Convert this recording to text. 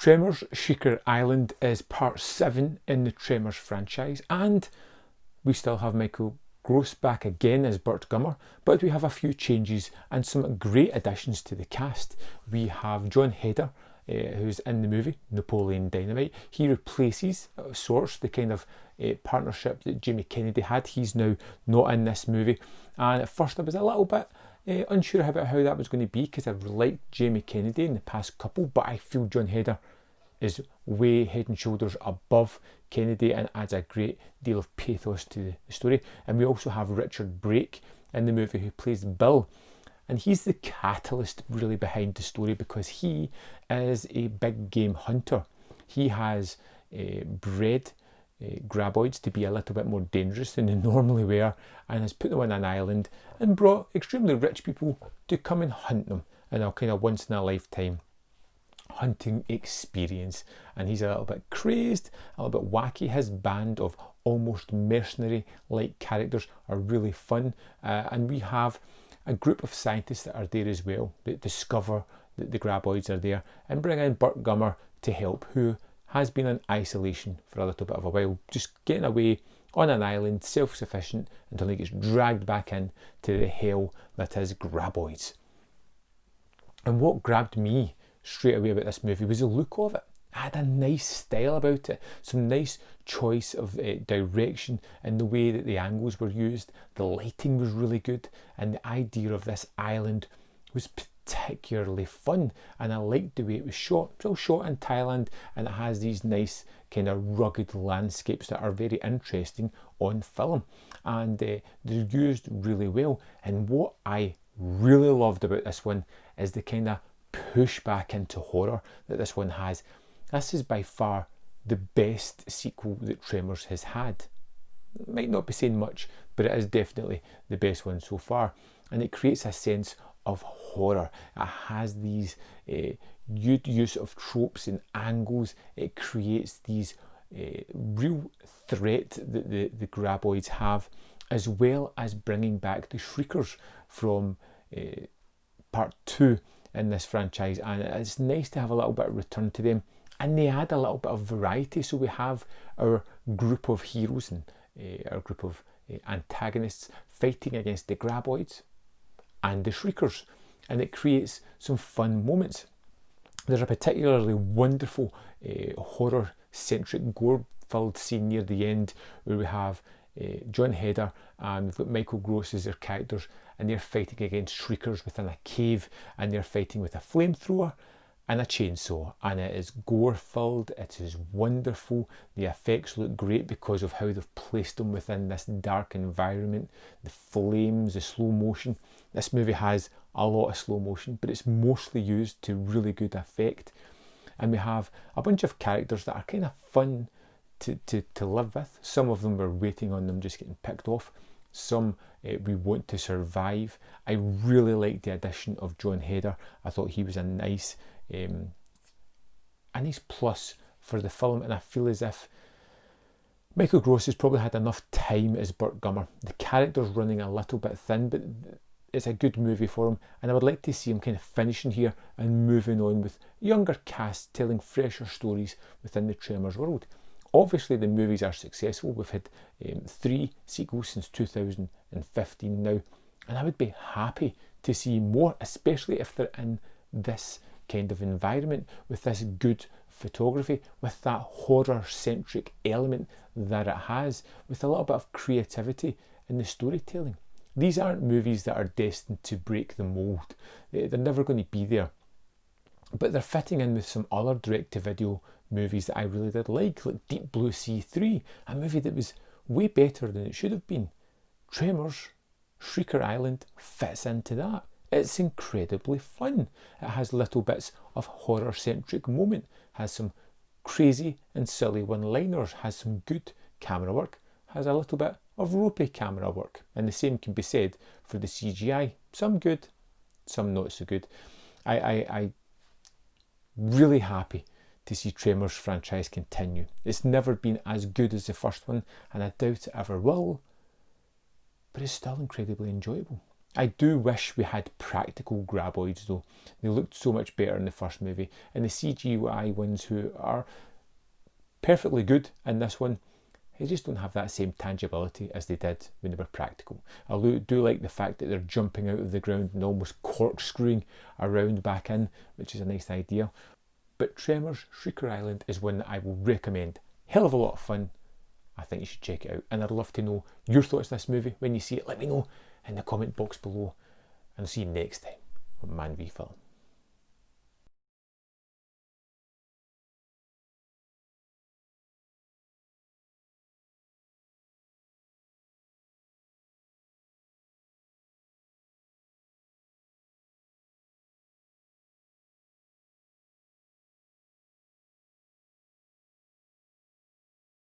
Tremors Shrieker Island is part 7 in the Tremors franchise, and we still have Michael Gross back again as Burt Gummer, but we have a few changes and some great additions to the cast. We have Jon Heder, who's in the movie Napoleon Dynamite. He replaces, of sorts, the kind of partnership that Jamie Kennedy had. He's now not in this movie, and at first I was a little bit unsure about how that was going to be, because I've liked Jamie Kennedy in the past couple, but I feel Jon Heder is way head and shoulders above Kennedy and adds a great deal of pathos to the story. And we also have Richard Brake in the movie, who plays Bill, and he's the catalyst really behind the story, because he is a big game hunter. He has bred Graboids to be a little bit more dangerous than they normally were, and has put them on an island and brought extremely rich people to come and hunt them in a kind of once in a lifetime hunting experience. And he's a little bit crazed, a little bit wacky. His band of almost mercenary like characters are really fun, and we have a group of scientists that are there as well that discover that the Graboids are there and bring in Burt Gummer to help, who has been in isolation for a little bit of a while, just getting away on an island, self-sufficient, until he gets dragged back in to the hell that is Graboids. And what grabbed me straight away about this movie was the look of it. It had a nice style about it, some nice choice of direction and the way that the angles were used. The lighting was really good, and the idea of this island was particularly fun, and I liked the way it was shot. It's all shot in Thailand, and it has these nice kind of rugged landscapes that are very interesting on film, and they're used really well. And what I really loved about this one is the kind of push back into horror that this one has. This is by far the best sequel that Tremors has had. It might not be saying much, but it is definitely the best one so far, and it creates a sense of horror. It has these use of tropes and angles. It creates these real threat that the Graboids have, as well as bringing back the Shriekers from part 2 in this franchise, and it's nice to have a little bit of return to them, and they add a little bit of variety. So we have our group of heroes and our group of antagonists fighting against the Graboids and the Shriekers, and it creates some fun moments. There's a particularly wonderful horror-centric, gore-filled scene near the end where we have Jon Heder and we've got Michael Gross as their characters, and they're fighting against Shriekers within a cave, and they're fighting with a flamethrower and a chainsaw, and it is gore-filled. It is wonderful. The effects look great because of how they've placed them within this dark environment. The flames, the slow motion. This movie has a lot of slow motion, but it's mostly used to really good effect. And we have a bunch of characters that are kind of fun to live with. Some of them we're waiting on them just getting picked off. Some we want to survive. I really liked the addition of Jon Heder. I thought he was a nice plus for the film, and I feel as if Michael Gross has probably had enough time as Burt Gummer. The character's running a little bit thin, but it's a good movie for him, and I would like to see him kind of finishing here and moving on with younger casts telling fresher stories within the Tremors world. Obviously the movies are successful. We've had 3 sequels since 2015 now, and I would be happy to see more, especially if they're in this kind of environment, with this good photography, with that horror-centric element that it has, with a little bit of creativity in the storytelling. These aren't movies that are destined to break the mould. They're never going to be there. But they're fitting in with some other direct-to-video movies that I really did like Deep Blue Sea 3, a movie that was way better than it should have been. Tremors Shrieker Island fits into that. It's incredibly fun. It has little bits of horror-centric moment, has some crazy and silly one-liners, has some good camera work, has a little bit of ropey camera work, and the same can be said for the CGI. Some good, some not so good. I really happy to see Tremors franchise continue. It's never been as good as the first one, and I doubt it ever will, but it's still incredibly enjoyable. I do wish we had practical Graboids though. They looked so much better in the first movie, and the CGI ones, who are perfectly good in this one, they just don't have that same tangibility as they did when they were practical. I do like the fact that they're jumping out of the ground and almost corkscrewing around back in, which is a nice idea. But Tremors Shrieker Island is one that I will recommend. Hell of a lot of fun. I think you should check it out, and I'd love to know your thoughts on this movie. When you see it, let me know in the comment box below, and I'll see you next time on Man v Film.